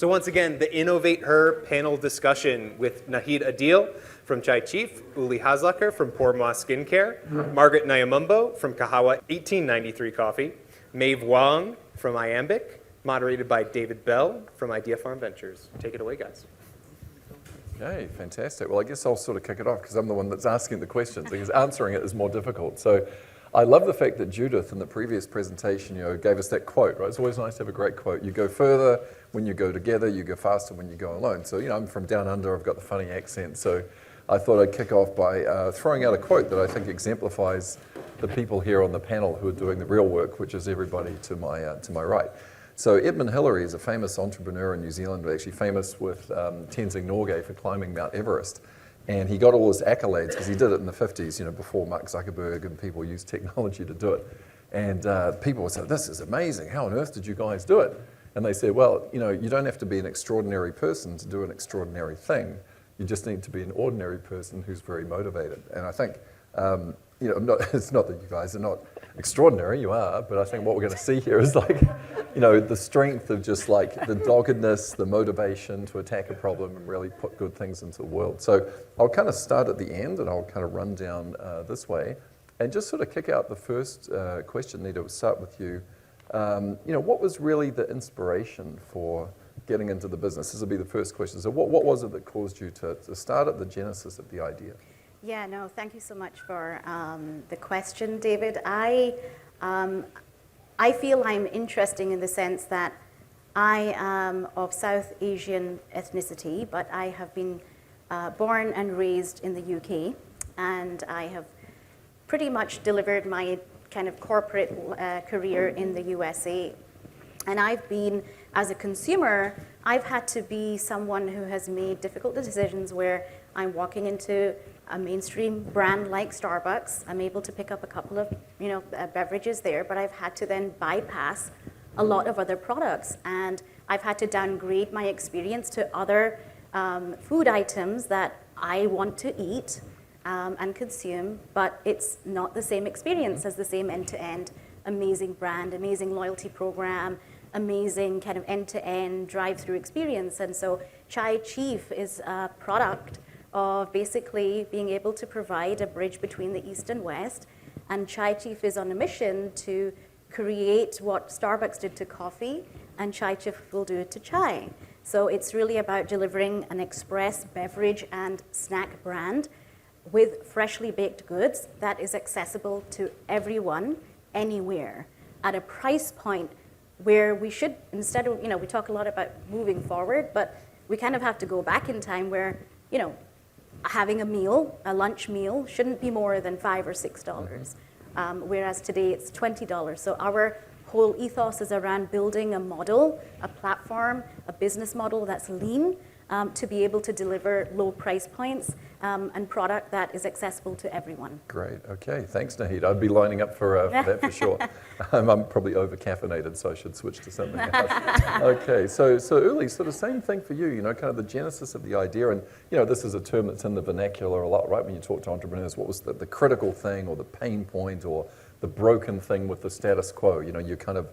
So once again, the InnovatHER panel discussion with Naheed Adil from Chai Chef, Ulrike Haslacher from Pour Moi Skincare, Margaret Nyamumbo from Kahawa 1893 Coffee, Maeve Wang from IAMBIC, moderated by David Bell from Idea Farm Ventures. Take it away, guys. Okay, fantastic. Well, I guess I'll sort of kick it off because I'm the one that's asking the questions, because answering it is more difficult. So I love the fact that Judith in the previous presentation, gave us that quote, right? It's always nice to have a great quote. You go further when you go together, you go faster when you go alone. So, I'm from down under, I've got the funny accent. So I thought I'd kick off by throwing out a quote that I think exemplifies the people here on the panel who are doing the real work, which is everybody to my right. So Edmund Hillary is a famous entrepreneur in New Zealand, actually famous with Tenzing Norgay for climbing Mount Everest. And he got all his accolades because he did it in the 50s, before Mark Zuckerberg and people used technology to do it. And people would say, this is amazing. How on earth did you guys do it? And they said, well, you don't have to be an extraordinary person to do an extraordinary thing. You just need to be an ordinary person who's very motivated. And I think, it's not that you guys are not extraordinary, you are, but I think what we're going to see here is the strength of just the doggedness, the motivation to attack a problem and really put good things into the world. So I'll kind of start at the end and I'll kind of run down this way and just sort of kick out the first question. Nita, we'll start with you. What was really the inspiration for getting into the business? This will be the first question. So what was it that caused you to start at the genesis of the idea? Yeah, no, thank you so much for the question, David. I feel I'm interesting in the sense that I am of South Asian ethnicity, but I have been born and raised in the UK, and I have pretty much delivered my kind of corporate career in the USA. And I've been, as a consumer, I've had to be someone who has made difficult decisions where I'm walking into a mainstream brand like Starbucks. I'm able to pick up a couple of beverages there, but I've had to then bypass a lot of other products. And I've had to downgrade my experience to other food items that I want to eat and consume, but it's not the same experience as the same end-to-end amazing brand, amazing loyalty program, amazing kind of end-to-end drive-through experience. And so Chai Chef is a product of basically being able to provide a bridge between the East and West. And Chai Chef is on a mission to create what Starbucks did to coffee, and Chai Chef will do it to chai. So it's really about delivering an express beverage and snack brand with freshly baked goods that is accessible to everyone, anywhere, at a price point where we should, instead of, we talk a lot about moving forward, but we kind of have to go back in time where, having a meal, a lunch meal, shouldn't be more than $5 or $6, whereas today it's $20. So our whole ethos is around building a model, a platform, a business model that's lean to be able to deliver low price points and product that is accessible to everyone. Great. Okay. Thanks, Naheed. I'd be lining up for that for sure. I'm probably over-caffeinated, so I should switch to something else. Okay. So Uli, sort of same thing for you, kind of the genesis of the idea. And, this is a term that's in the vernacular a lot, right? When you talk to entrepreneurs, what was the critical thing or the pain point or the broken thing with the status quo? You're kind of,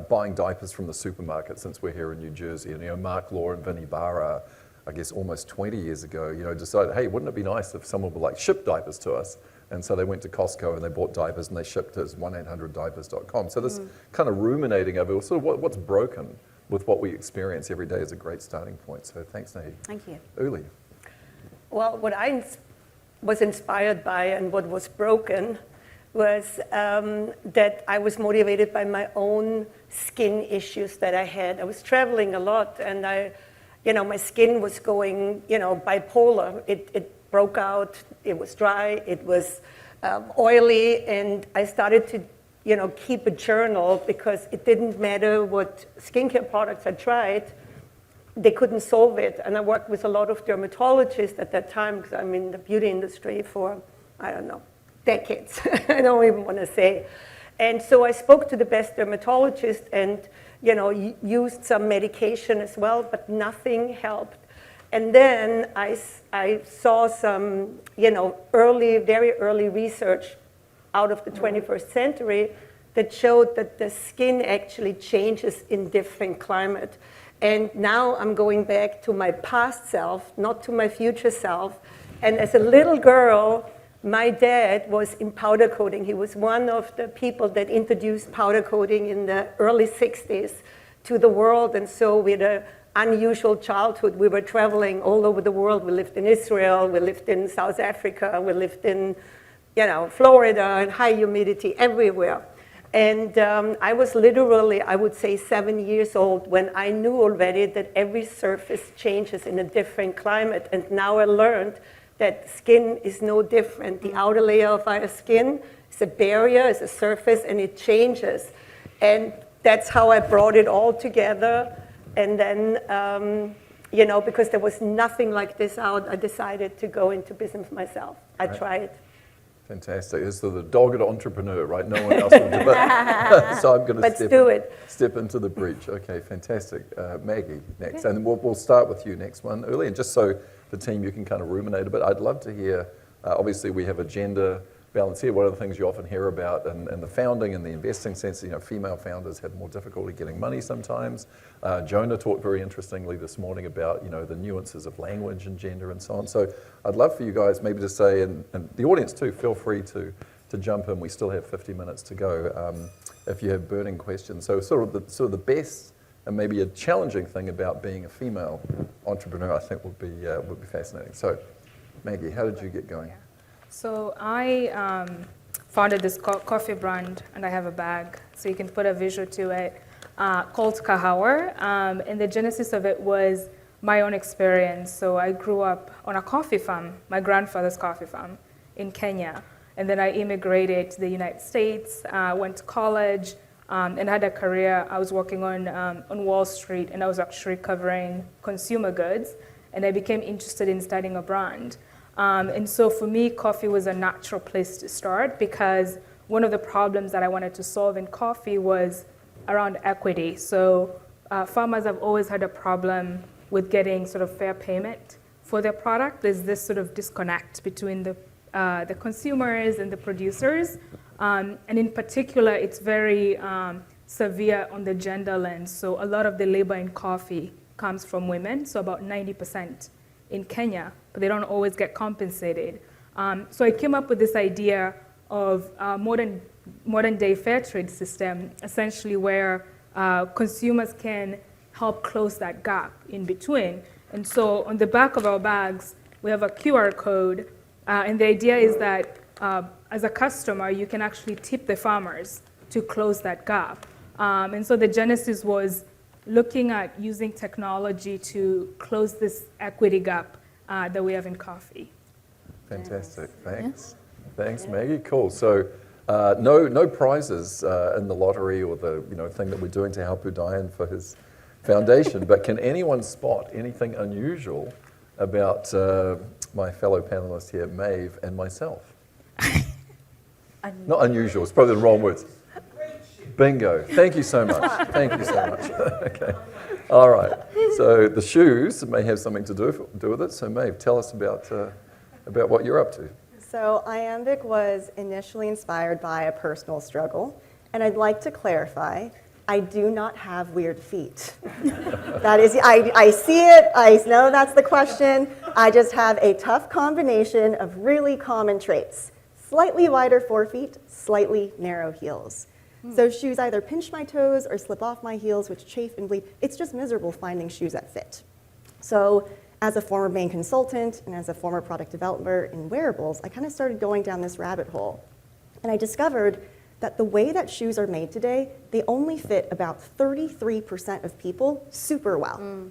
buying diapers from the supermarket since we're here in New Jersey. And, Mark Law and Vinnie Barra, I guess almost 20 years ago, decided, hey, wouldn't it be nice if someone would ship diapers to us? And so they went to Costco and they bought diapers and they shipped to 1-800-diapers.com. So this kind of ruminating over sort of what's broken with what we experience every day is a great starting point. So thanks, Naheed. Thank you. Uli. Well, what I was inspired by and what was broken was that I was motivated by my own skin issues that I had. I was traveling a lot and my skin was going, bipolar. It broke out, it was dry, it was oily, and I started to, keep a journal because it didn't matter what skincare products I tried, they couldn't solve it. And I worked with a lot of dermatologists at that time because I'm in the beauty industry for, decades. I don't even want to say. And so I spoke to the best dermatologist and, used some medication as well, but nothing helped. And then I saw some, very early research out of the 21st century that showed that the skin actually changes in different climate. And now I'm going back to my past self, not to my future self. And as a little girl, my dad was in powder coating. He was one of the people that introduced powder coating in the early 60s to the world. And so we had an unusual childhood. We were traveling all over the world. We lived in Israel, we lived in South Africa, we lived in Florida, and high humidity everywhere. And I was literally, I would say, 7 years old when I knew already that every surface changes in a different climate. And now I learned that skin is no different. The outer layer of our skin is a barrier, is a surface, and it changes. And that's how I brought it all together. And then, because there was nothing like this out, I decided to go into business myself. I tried. Fantastic. It's the dogged entrepreneur, right? No one else will do it. So I'm going to step into the breach. Okay, fantastic. Maggie, next. Okay. And we'll start with you next one early. And just so the team, you can kind of ruminate a bit, I'd love to hear, obviously we have a gender balance here. One of the things you often hear about in the founding and the investing sense, female founders have more difficulty getting money sometimes. Jonah talked very interestingly this morning about, the nuances of language and gender and so on. So I'd love for you guys maybe to say, and the audience too, feel free to jump in. We still have 50 minutes to go if you have burning questions. So sort of the best and maybe a challenging thing about being a female entrepreneur, I think would be fascinating. So Maggie, how did you get going? So I founded this coffee brand, and I have a bag, so you can put a visual to it, called Kahawa. And the genesis of it was my own experience. So I grew up on a coffee farm, my grandfather's coffee farm in Kenya. And then I immigrated to the United States, went to college, and had a career. I was working on Wall Street, and I was actually covering consumer goods. And I became interested in starting a brand. And so for me, coffee was a natural place to start because one of the problems that I wanted to solve in coffee was around equity. So farmers have always had a problem with getting sort of fair payment for their product. There's this sort of disconnect between the consumers and the producers. And in particular, it's very severe on the gender lens. So a lot of the labor in coffee comes from women, so about 90% in Kenya, but they don't always get compensated. So I came up with this idea of a modern day fair trade system, essentially where consumers can help close that gap in between. And so on the back of our bags, we have a QR code, and the idea is that as a customer, you can actually tip the farmers to close that gap. And so the genesis was looking at using technology to close this equity gap that we have in coffee. Fantastic, thanks. Thanks, Maggie, cool. So no prizes in the lottery or the thing that we're doing to help Udayan for his foundation, but can anyone spot anything unusual about my fellow panelist here, Maeve, and myself? Not unusual, it's probably the wrong words. Bingo. Thank you so much. Thank you so much. Okay. All right. So the shoes may have something to do with it. So Maeve, tell us about what you're up to. So IAMBIC was initially inspired by a personal struggle, and I'd like to clarify, I do not have weird feet. That is, I see it, I know that's the question. I just have a tough combination of really common traits. Slightly wider forefeet, slightly narrow heels. So shoes either pinch my toes or slip off my heels, which chafe and bleed. It's just miserable finding shoes that fit. So as a former Bain consultant and as a former product developer in wearables, I kind of started going down this rabbit hole. And I discovered that the way that shoes are made today, they only fit about 33% of people super well.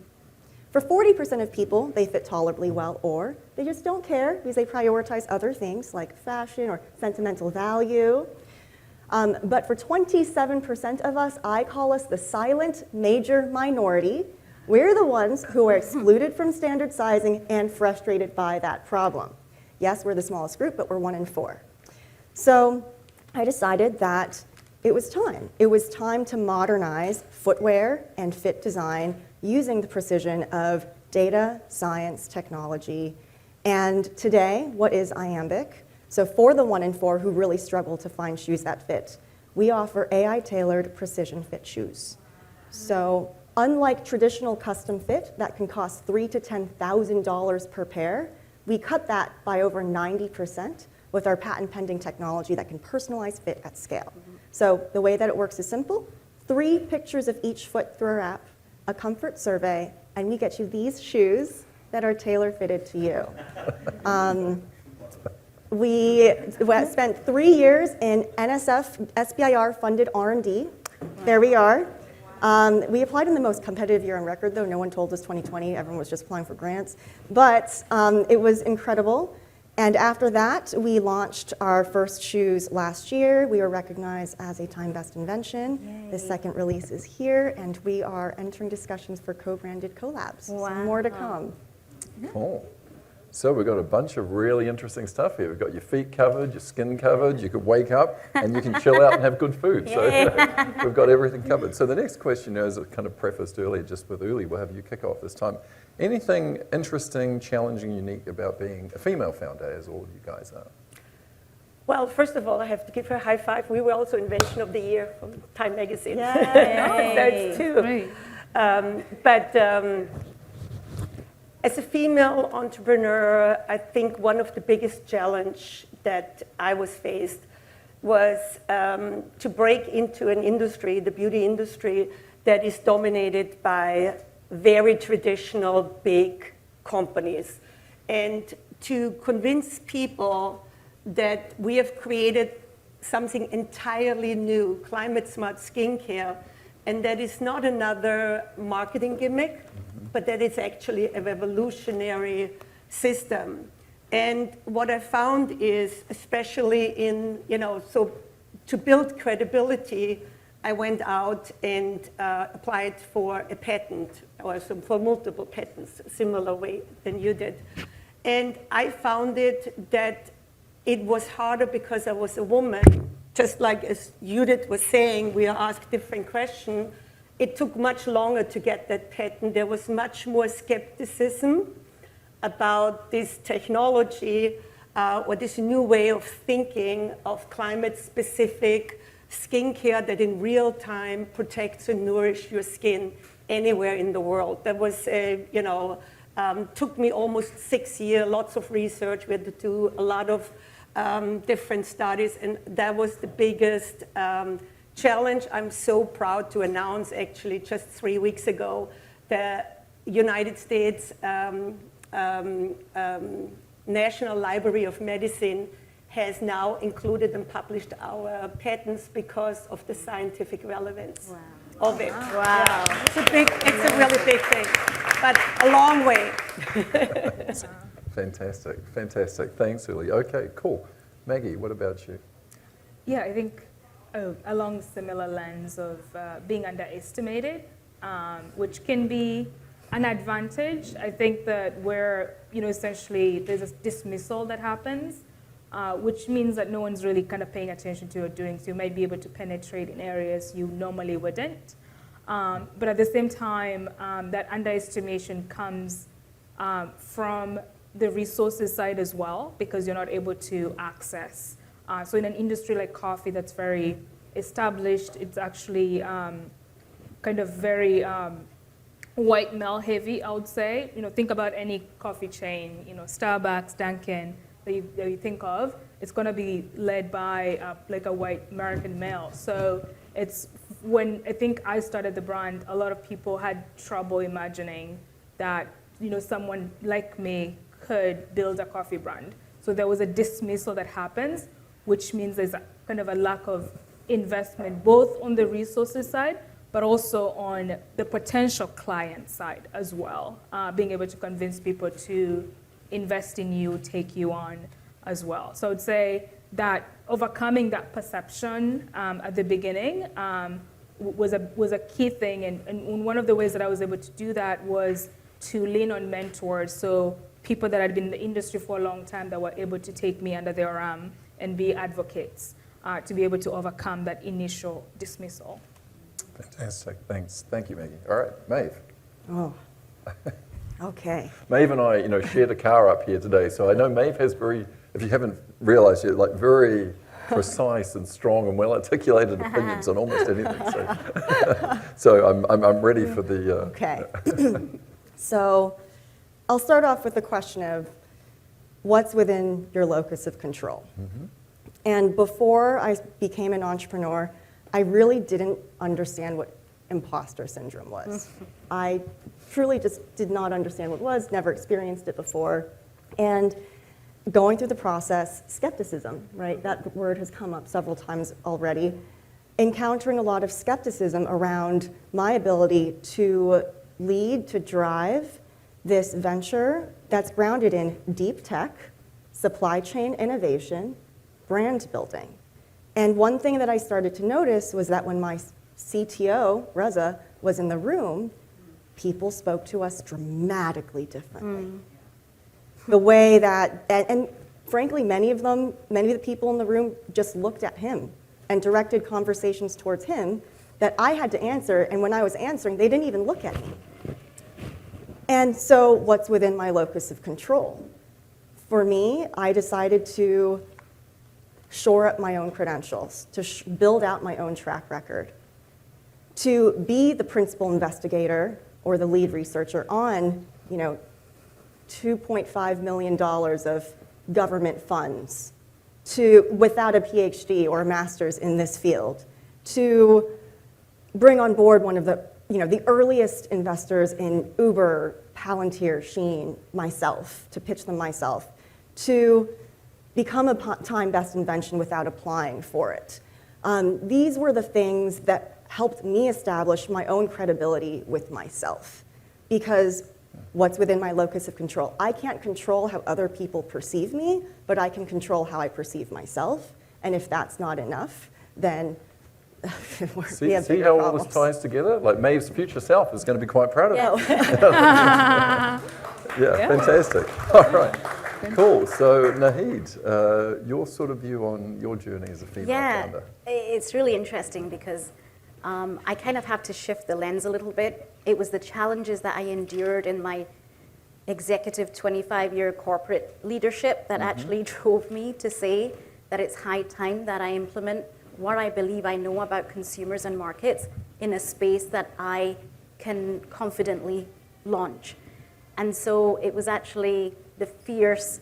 For 40% of people, they fit tolerably well, or they just don't care because they prioritize other things like fashion or sentimental value. But for 27% of us, I call us the silent major minority. We're the ones who are excluded from standard sizing and frustrated by that problem. Yes, we're the smallest group, but we're 1 in 4. So I decided that it was time. It was time to modernize footwear and fit design using the precision of data, science, technology. And today, what is IAMBIC? So for the 1 in 4 who really struggle to find shoes that fit, we offer AI-tailored precision fit shoes. So unlike traditional custom fit that can cost $3,000 to $10,000 per pair, we cut that by over 90% with our patent pending technology that can personalize fit at scale. So the way that it works is simple. 3 pictures of each foot through our app, a comfort survey, and we get you these shoes that are tailor fitted to you. We spent 3 years in NSF SBIR funded R&D. There we are. We applied in the most competitive year on record, though. No one told us 2020. Everyone was just applying for grants. But it was incredible. And after that, we launched our first shoes last year. We were recognized as a Time Best Invention. Yay. The second release is here, and we are entering discussions for co-branded collabs. Wow. So more to come. Cool. So we've got a bunch of really interesting stuff here. We've got your feet covered, your skin covered, you could wake up and you can chill out and have good food. So we've got everything covered. So the next question, as I kind of prefaced earlier, just with Uli, we'll have you kick off this time. Anything interesting, challenging, unique about being a female founder, as all of you guys are? Well, first of all, I have to give her a high five. We were also Invention of the Year from Time Magazine. Yay. That's two. Great. As a female entrepreneur, I think one of the biggest challenge that I was faced was to break into an industry, the beauty industry, that is dominated by very traditional big companies. And to convince people that we have created something entirely new, climate smart skincare, and that is not another marketing gimmick, but that it's actually a revolutionary system. And what I found is, especially in, so to build credibility, I went out and applied for a patent, or for multiple patents, similar way than you did. And I found it that it was harder because I was a woman. Just like as Judith was saying, we are asked different questions. It took much longer to get that patent. There was much more skepticism about this technology or this new way of thinking of climate-specific skincare that in real time protects and nourishes your skin anywhere in the world. That was, took me almost 6 years, lots of research. We had to do a lot of different studies, and that was the biggest challenge. I'm so proud to announce, actually, just 3 weeks ago, the United States National Library of Medicine has now included and published our patents because of the scientific relevance of it. Wow. Yeah. It's a really big thing, but a long way. Fantastic, fantastic. Thanks, Uli. Okay, cool. Maggie, what about you? Yeah, I think along similar lines of being underestimated, which can be an advantage. I think that where, essentially there's a dismissal that happens, which means that no one's really kind of paying attention to what you're doing, so you might be able to penetrate in areas you normally wouldn't. But at the same time, that underestimation comes from the resources side as well, because you're not able to access. So in an industry like coffee that's very established, it's actually kind of very white male heavy, I would say. Think about any coffee chain, Starbucks, Dunkin', that you think of. It's going to be led by like a white American male. So it's when I think I started the brand, a lot of people had trouble imagining that someone like me could build a coffee brand. So there was a dismissal that happens, which means there's a kind of a lack of investment, both on the resources side, but also on the potential client side as well, being able to convince people to invest in you, take you on as well. So I would say that overcoming that perception at the beginning was a key thing. And one of the ways that I was able to do that was to lean on mentors. So people that had been in the industry for a long time that were able to take me under their arm and be advocates to be able to overcome that initial dismissal. Fantastic, thanks. Thank you, Maggie. All right, Maeve. Oh, okay. Maeve and I, shared a car up here today, so I know Maeve has very, if you haven't realized yet, like very precise and strong and well-articulated opinions on almost anything. So I'm ready for the... Okay. So I'll start off with the question of what's within your locus of control. And before I became an entrepreneur, I really didn't understand what imposter syndrome was. I truly just did not understand what it was, never experienced it before. And going through the process, skepticism, right? That word has come up several times already. Encountering a lot of skepticism around my ability to lead, to drive this venture that's grounded in deep tech, supply chain innovation, brand building. And one thing that I started to notice was that when my CTO, Reza, was in the room, people spoke to us dramatically differently. The way that, and frankly, many of the people in the room just looked at him and directed conversations towards him that I had to answer, and when I was answering, they didn't even look at me. And so what's within my locus of control? For me, I decided to shore up my own credentials, to build out my own track record, to be the principal investigator or the lead researcher on, $2.5 million of government funds, without a PhD or a master's in this field, to bring on board one of the earliest investors in Uber, Palantir, Shein, myself, to pitch them myself, to become a time best invention without applying for it. These were the things that helped me establish my own credibility with myself, because what's within my locus of control? I can't control how other people perceive me, but I can control how I perceive myself. And if that's not enough, then we have See bigger how all problems. this ties together? Like Maeve's future self is going to be quite proud of it. Yeah, fantastic. All right, cool. So Naheed, your sort of view on your journey as a female founder? It's really interesting because I kind of have to shift the lens a little bit. It was the challenges that I endured in my executive 25-year corporate leadership that actually drove me to say that it's high time that I implement what I believe I know about consumers and markets in a space that I can confidently launch. And so it was actually the fierce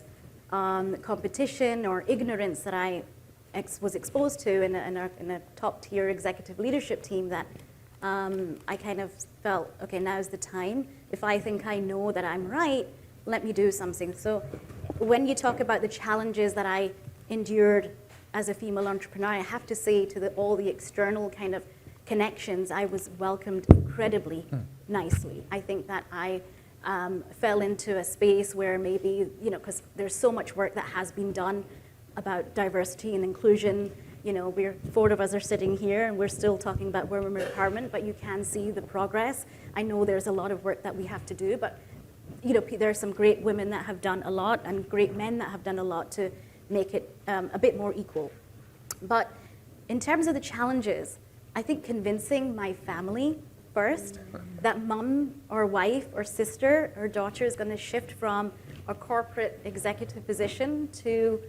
competition or ignorance that I was exposed to in a top-tier executive leadership team that I kind of felt, okay, now's the time. If I think I know that I'm right, let me do something. So when you talk about the challenges that I endured as a female entrepreneur, I have to say to all the external kind of connections, I was welcomed incredibly nicely. I think that I fell into a space where maybe, because there's so much work that has been done about diversity and inclusion. We're 4 of us are sitting here and we're still talking about women empowerment, but you can see the progress. I know there's a lot of work that we have to do, but there are some great women that have done a lot and great men that have done a lot to make it a bit more equal. But in terms of the challenges, I think convincing my family first that mom or wife or sister or daughter is going to shift from a corporate executive position to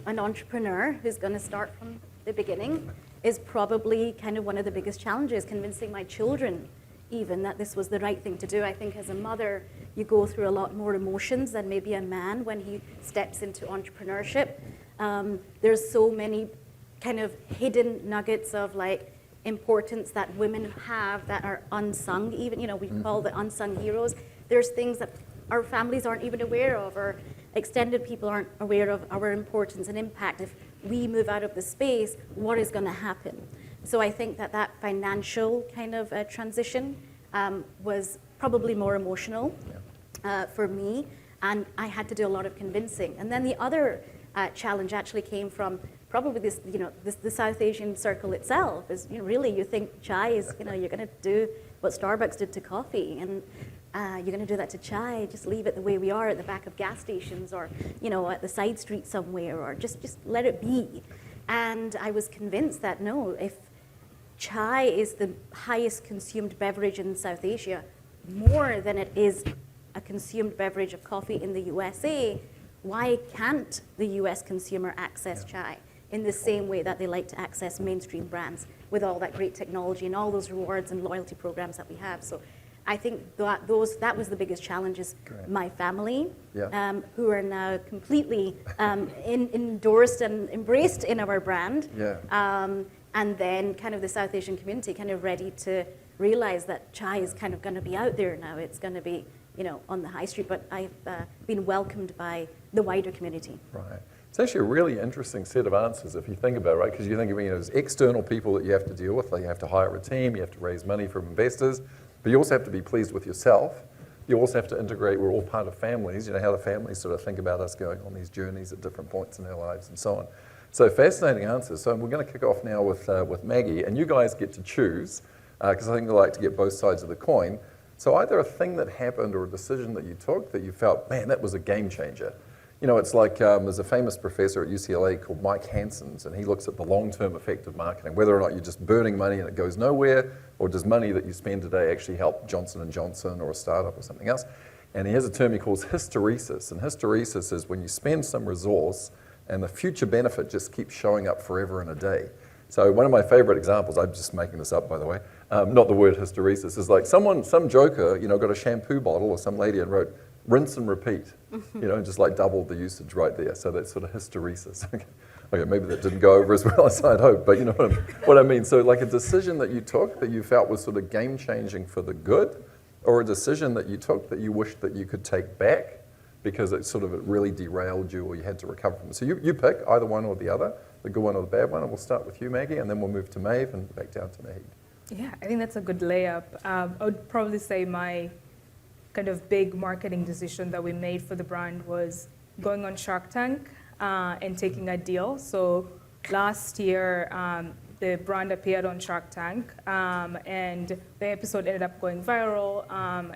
an entrepreneur who's going to start from the beginning is probably kind of one of the biggest challenges. Convincing my children even that this was the right thing to do. I think as a mother, you go through a lot more emotions than maybe a man when he steps into entrepreneurship. There's so many kind of hidden nuggets of importance that women have that are unsung even, we call the unsung heroes. There's things that our families aren't even aware of, or extended people aren't aware of our importance and impact. If we move out of the space, what is going to happen? So I think that financial kind of transition was probably more emotional for me, and I had to do a lot of convincing. And then the other challenge actually came from probably the South Asian circle itself. Is really you think chai is you're going to do what Starbucks did to coffee, and you're going to do that to chai. Just leave it the way we are at the back of gas stations, or at the side street somewhere, or just let it be. And I was convinced that no, if chai is the highest consumed beverage in South Asia, more than it is a consumed beverage of coffee in the USA, why can't the US consumer access chai? in the same way that they like to access mainstream brands with all that great technology and all those rewards and loyalty programs that we have. So I think that was the biggest challenge is my family, Yeah. who are now completely endorsed and embraced in our brand. Yeah. And then kind of the South Asian community kind of ready to realize that chai is kind of going to be out there now. It's going to be, on the high street, but I've been welcomed by the wider community. Right. It's actually a really interesting set of answers if you think about it, right? Because you think of there's external people that you have to deal with. You have to hire a team, you have to raise money from investors, but you also have to be pleased with yourself. You also have to integrate, we're all part of families, how the families sort of think about us going on these journeys at different points in our lives and so on. So fascinating answers. So we're going to kick off now with Maggie, and you guys get to choose, because I think we like to get both sides of the coin. So either a thing that happened or a decision that you took that you felt, man, that was a game changer. It's like there's a famous professor at UCLA called Mike Hansons, and he looks at the long-term effect of marketing, whether or not you're just burning money and it goes nowhere, or does money that you spend today actually help Johnson & Johnson or a startup or something else. And he has a term he calls hysteresis, and hysteresis is when you spend some resource and the future benefit just keeps showing up forever and a day. So one of my favorite examples, I'm just making this up by the way, not the word hysteresis, is like some joker, got a shampoo bottle or some lady and wrote, rinse and repeat, and just like doubled the usage right there. So that's sort of hysteresis. Okay, maybe that didn't go over as well as I'd hoped, but you know what I mean. So like a decision that you took that you felt was sort of game changing for the good, or a decision that you took that you wished that you could take back because it really derailed you or you had to recover from it. So you pick either one or the other, the good one or the bad one, and we'll start with you, Maggie, and then we'll move to Maeve and back down to Naheed. Yeah, I think that's a good layup. I would probably say my kind of big marketing decision that we made for the brand was going on Shark Tank and taking a deal. So last year, the brand appeared on Shark Tank, and the episode ended up going viral,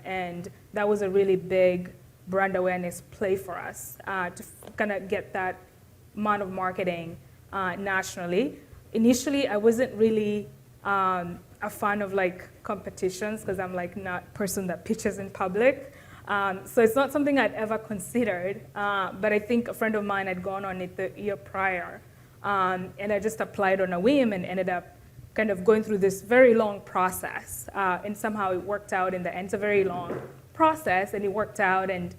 and that was a really big brand awareness play for us to kind of get that amount of marketing nationally. Initially, I wasn't really a fan of competitions because I'm not a person that pitches in public. So it's not something I'd ever considered, but I think a friend of mine had gone on it the year prior, and I just applied on a whim and ended up kind of going through this very long process, and somehow it worked out in the end. It's a very long process, and it worked out, and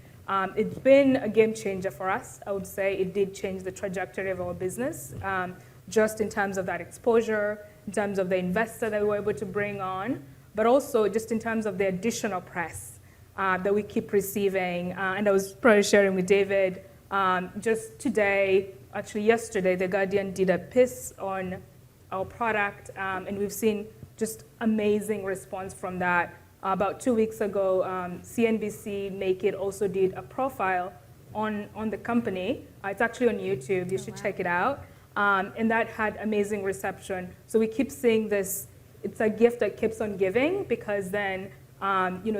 it's been a game changer for us. I would say it did change the trajectory of our business, just in terms of that exposure, in terms of the investor that we were able to bring on, but also just in terms of the additional press that we keep receiving. And I was probably sharing with David, just today, actually yesterday, The Guardian did a piece on our product, and we've seen just amazing response from that. About 2 weeks ago, CNBC Naked also did a profile on the company. It's actually on YouTube, you should check it out. And that had amazing reception. So we keep seeing this, it's a gift that keeps on giving, because then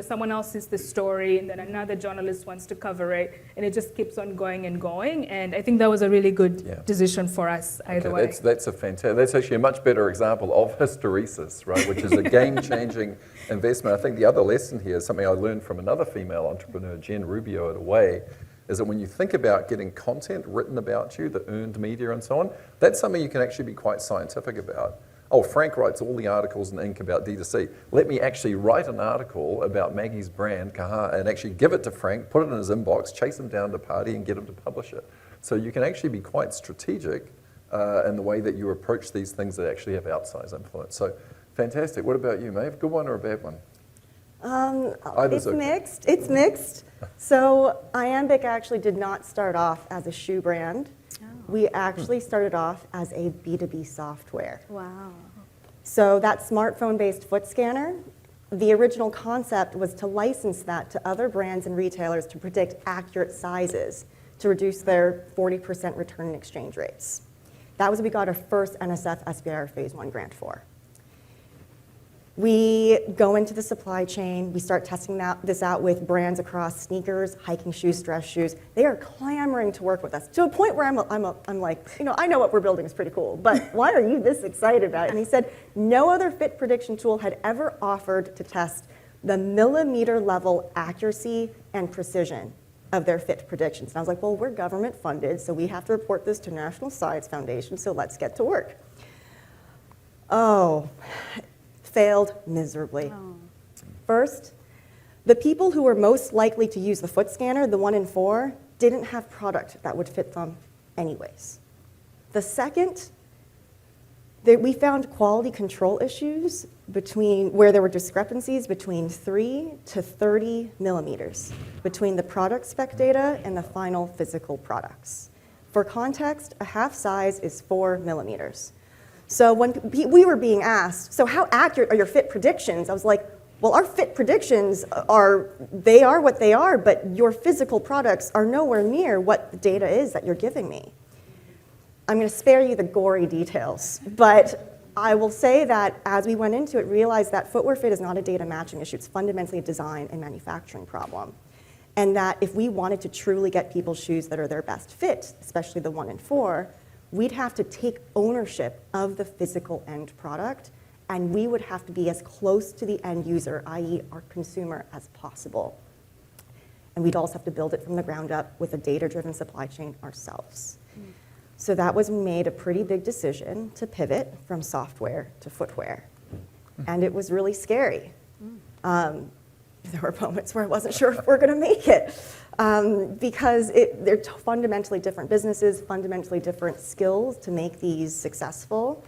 someone else sees the story and then another journalist wants to cover it, and it just keeps on going and going. And I think that was a really good decision for us either way. That's actually a much better example of hysteresis, right? Which is a game-changing investment. I think the other lesson here is something I learned from another female entrepreneur, Jen Rubio at Away, is that when you think about getting content written about you, the earned media and so on, that's something you can actually be quite scientific about. Oh, Frank writes all the articles in Inc. about D2C. Let me actually write an article about Maggie's brand, Kahawa, and actually give it to Frank, put it in his inbox, chase him down to party and get him to publish it. So you can actually be quite strategic in the way that you approach these things that actually have outsized influence. So fantastic. What about you, Maeve? Good one or a bad one? It's mixed. It's mixed. So IAMBIC actually did not start off as a shoe brand. We actually started off as a B2B software. Wow. So that smartphone-based foot scanner, the original concept was to license that to other brands and retailers to predict accurate sizes to reduce their 40% return and exchange rates. That was what we got our first NSF SBIR Phase 1 grant for. We go into the supply chain, we start testing this out with brands across sneakers, hiking shoes, dress shoes. They are clamoring to work with us, to a point where I'm like, I know what we're building is pretty cool, but why are you this excited about it? And he said, no other fit prediction tool had ever offered to test the millimeter level accuracy and precision of their fit predictions. And I was like, well, we're government funded, so we have to report this to National Science Foundation, so let's get to work. Oh, failed miserably. First, the people who were most likely to use the foot scanner, the 1 in 4, didn't have product that would fit them anyways. The second, we found quality control issues where there were discrepancies between 3 to 30 millimeters between the product spec data and the final physical products. For context, a half size is 4 millimeters. So when we were being asked, so how accurate are your fit predictions? I was like, well, our fit predictions are what they are, but your physical products are nowhere near what the data is that you're giving me. I'm going to spare you the gory details, but I will say that as we went into it, realized that footwear fit is not a data matching issue. It's fundamentally a design and manufacturing problem. And that if we wanted to truly get people shoes that are their best fit, especially the 1 in 4, we'd have to take ownership of the physical end product, and we would have to be as close to the end user, i.e. our consumer, as possible. And we'd also have to build it from the ground up with a data-driven supply chain ourselves. So that was made a pretty big decision to pivot from software to footwear. And it was really scary. There were moments where I wasn't sure if we're going to make it because they're fundamentally different businesses, fundamentally different skills to make these successful.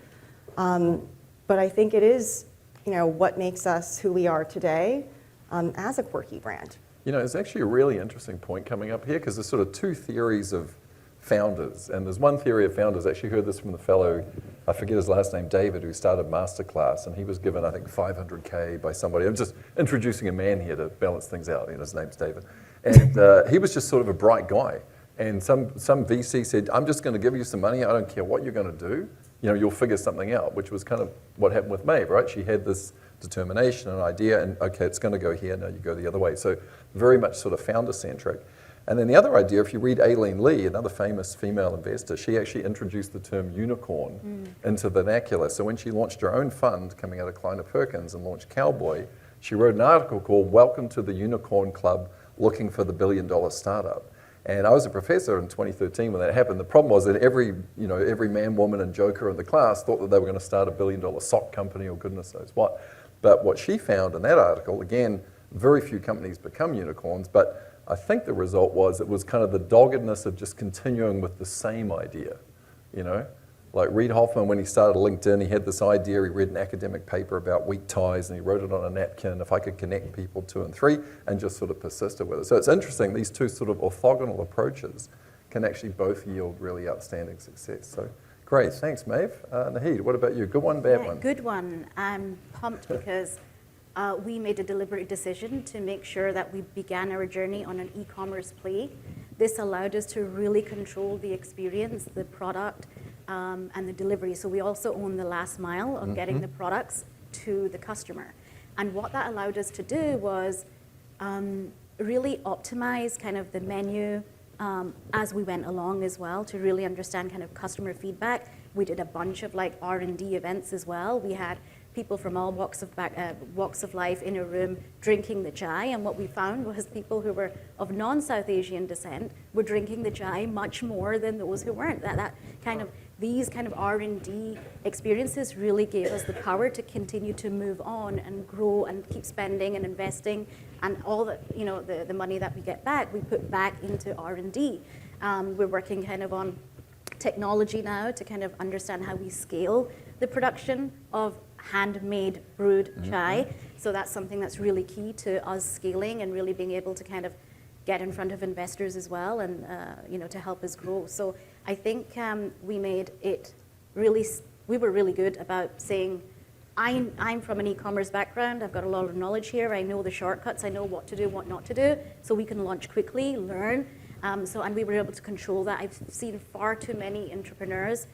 But I think it is, what makes us who we are today as a quirky brand. It's actually a really interesting point coming up here because there's sort of two theories of founders. And there's one theory of founders, I actually heard this from the fellow, I forget his last name, David, who started Masterclass, and he was given, I think, $500K by somebody. I'm just introducing a man here to balance things out. His name's David. And he was just sort of a bright guy. And some VC said, I'm just going to give you some money. I don't care what you're going to do. You'll figure something out, which was kind of what happened with Maeve, right? She had this determination, an idea, and okay, it's going to go here, now you go the other way. So very much sort of founder-centric. And then the other idea, if you read Aileen Lee, another famous female investor, she actually introduced the term unicorn into the vernacular. So when she launched her own fund coming out of Kleiner Perkins and launched Cowboy, she wrote an article called Welcome to the Unicorn Club, Looking for the $1 Billion Startup. And I was a professor in 2013 when that happened. The problem was that every man, woman, and joker in the class thought that they were going to start a $1 billion sock company or goodness knows what. But what she found in that article, again, very few companies become unicorns, but I think the result was it was kind of the doggedness of just continuing with the same idea, Like Reid Hoffman, when he started LinkedIn, he had this idea, he read an academic paper about weak ties, and he wrote it on a napkin, if I could connect people 2 and 3, and just sort of persisted with it. So it's interesting, these two sort of orthogonal approaches can actually both yield really outstanding success. So great, thanks, Maeve. Naheed, what about you? Good one, bad one? Good one. I'm pumped because we made a deliberate decision to make sure that we began our journey on an e-commerce play. This allowed us to really control the experience, the product, and the delivery. So we also own the last mile of getting the products to the customer. And what that allowed us to do was really optimize kind of the menu as we went along as well to really understand kind of customer feedback. We did a bunch of like R&D events as well. We had people from all walks of life in a room drinking the chai, and what we found was people who were of non-South Asian descent were drinking the chai much more than those who weren't. These kind of R&D experiences really gave us the power to continue to move on and grow and keep spending and investing, and all the money that we get back, we put back into R&D. We're working kind of on technology now to kind of understand how we scale the production of handmade brewed chai. So that's something that's really key to us scaling and really being able to kind of get in front of investors as well, and to help us grow. So I think we made it really. We were really good about saying, I'm from an e-commerce background. I've got a lot of knowledge here. I know the shortcuts. I know what to do, what not to do. So we can launch quickly, learn. And we were able to control that. I've seen far too many entrepreneurs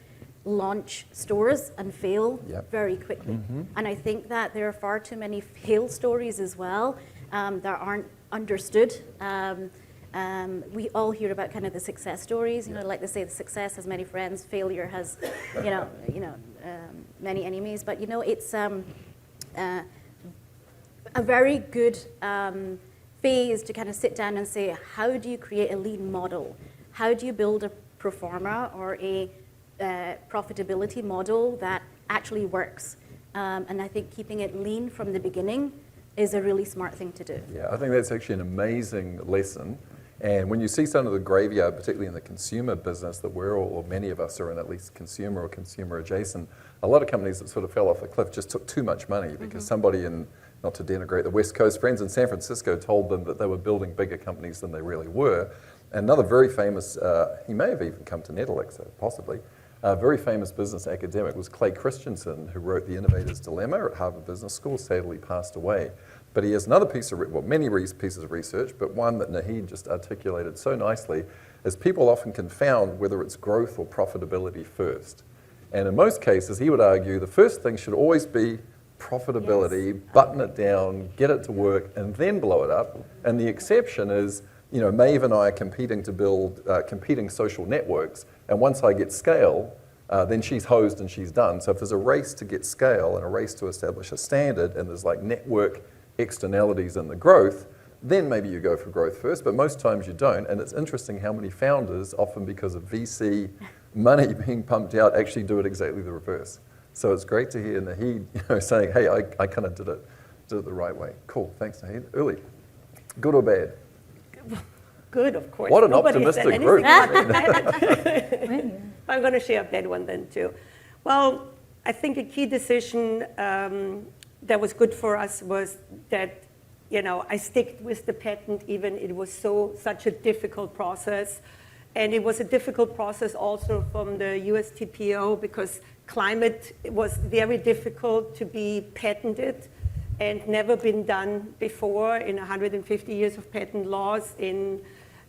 launch stores and fail very quickly. And I think that there are far too many fail stories as well that aren't understood. We all hear about kind of the success stories. Like they say, the success has many friends, failure has, many enemies. But it's a very good phase to kind of sit down and say, how do you create a lean model? How do you build a pro forma or a profitability model that actually works? And I think keeping it lean from the beginning is a really smart thing to do. Yeah, I think that's actually an amazing lesson. And when you see some of the graveyard, particularly in the consumer business that we're all, or many of us are in, at least consumer or consumer adjacent, a lot of companies that sort of fell off the cliff just took too much money because somebody in, not to denigrate the West Coast, friends in San Francisco told them that they were building bigger companies than they really were. And another very famous, he may have even come to NetElixir, possibly, a very famous business academic was Clay Christensen, who wrote The Innovator's Dilemma at Harvard Business School, sadly passed away. But he has another piece of, many pieces of research, but one that Naheed just articulated so nicely is people often confound whether it's growth or profitability first. And in most cases, he would argue the first thing should always be profitability, button it down, get it to work, and then blow it up. And the exception is, Maeve and I are competing to build competing social networks, and once I get scale, then she's hosed and she's done. So if there's a race to get scale and a race to establish a standard, and there's like network externalities in the growth, then maybe you go for growth first, but most times you don't. And it's interesting how many founders, often because of VC money being pumped out, actually do it exactly the reverse. So it's great to hear Naheed saying, hey, I kind of did it the right way. Cool, thanks Naheed. Early, good or bad? Good, of course. What an Nobody said optimistic group. I'm going to share a bad one then too. Well, I think a key decision that was good for us was that, I stick with the patent even it was such a difficult process. And it was a difficult process also from the USTPO because climate was very difficult to be patented and never been done before in 150 years of patent laws in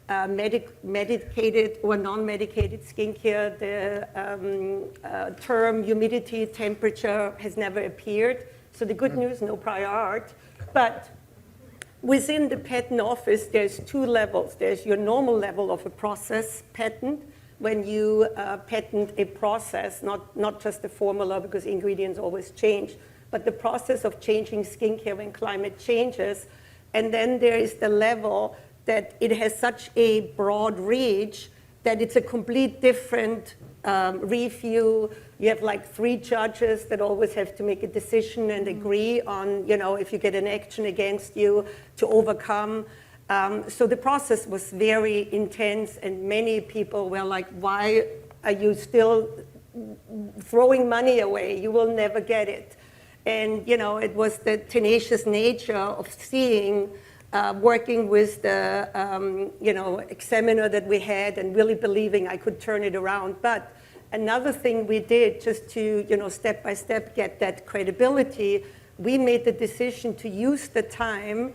medicated or non-medicated skincare. The term humidity, temperature has never appeared. So the good news, no prior art. But within the patent office, there's two levels. There's your normal level of a process patent, when you patent a process, not just a formula because ingredients always change, but the process of changing skincare when climate changes. And then there is the level that it has such a broad reach that it's a complete different review. You have like 3 judges that always have to make a decision and agree on, if you get an action against you to overcome. So the process was very intense, and many people were like, why are you still throwing money away? You will never get it. And, it was the tenacious nature of seeing, working with the, examiner that we had and really believing I could turn it around. But another thing we did just to, step by step get that credibility, we made the decision to use the time,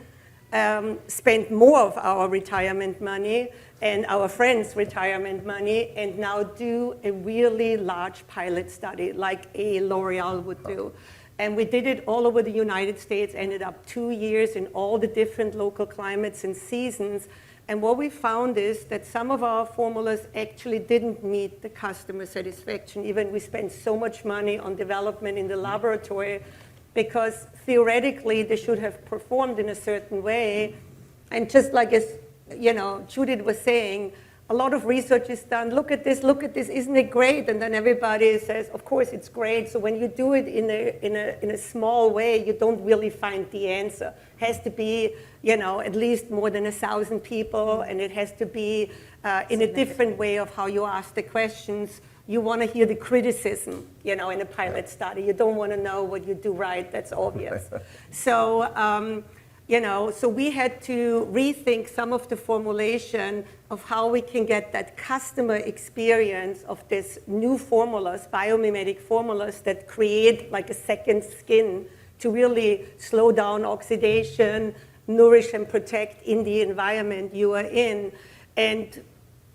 spend more of our retirement money and our friends' retirement money, and now do a really large pilot study like a L'Oreal would do. And we did it all over the United States, ended up 2 years in all the different local climates and seasons. And what we found is that some of our formulas actually didn't meet the customer satisfaction. Even we spent so much money on development in the laboratory because theoretically they should have performed in a certain way. And just like as Judith was saying, a lot of research is done. Look at this, isn't it great? And then everybody says, of course it's great. So when you do it in a small way, you don't really find the answer. It has to be, at least more than 1,000 people, and it has to be in a different way of how you ask the questions. You want to hear the criticism, in a pilot study. You don't want to know what you do right. That's obvious. So. So we had to rethink some of the formulation of how we can get that customer experience of these new formulas, biomimetic formulas that create like a second skin to really slow down oxidation, nourish and protect in the environment you are in. And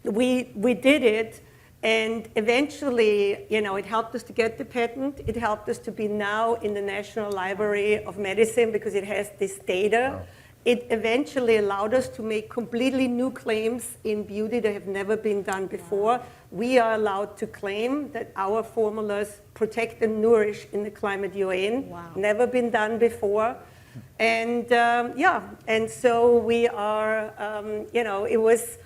we did it. And eventually, it helped us to get the patent. It helped us to be now in the National Library of Medicine because it has this data. Wow. It eventually allowed us to make completely new claims in beauty that have never been done before. We are allowed to claim that our formulas protect and nourish in the climate you're in. Wow. Never been done before. And and so we are, it was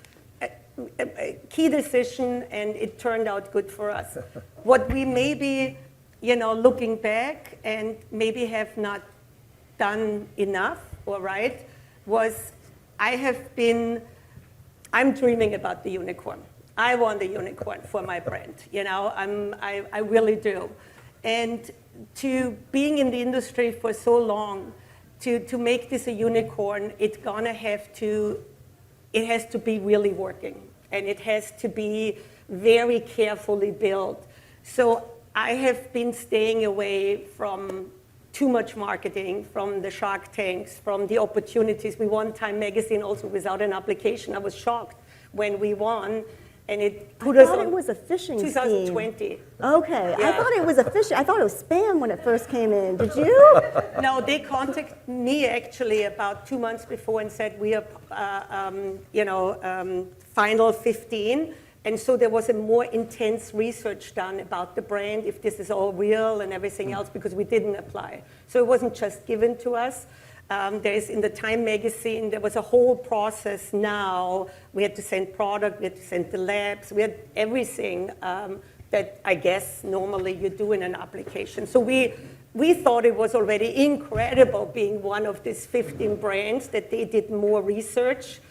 a key decision, and it turned out good for us. What we maybe, looking back and maybe have not done enough or right was I'm dreaming about the unicorn. I want a unicorn for my brand. I really do. And to being in the industry for so long, to make this a unicorn, it has to be really working, and it has to be very carefully built. So I have been staying away from too much marketing, from the Shark Tanks, from the opportunities. We won Time Magazine also without an application. I was shocked when we won, and it put us on. I thought it was a phishing 2020. scheme. Okay, Yeah. I thought it was I thought it was spam when it first came in. Did you? No, they contacted me actually about 2 months before and said we are, final 15. And so there was a more intense research done about the brand, if this is all real and everything else, because we didn't apply. So it wasn't just given to us. There's in the Time Magazine, there was a whole process now. We had to send product, we had to send the labs, we had everything that I guess normally you do in an application. So we thought it was already incredible being one of these 15 brands that they did more research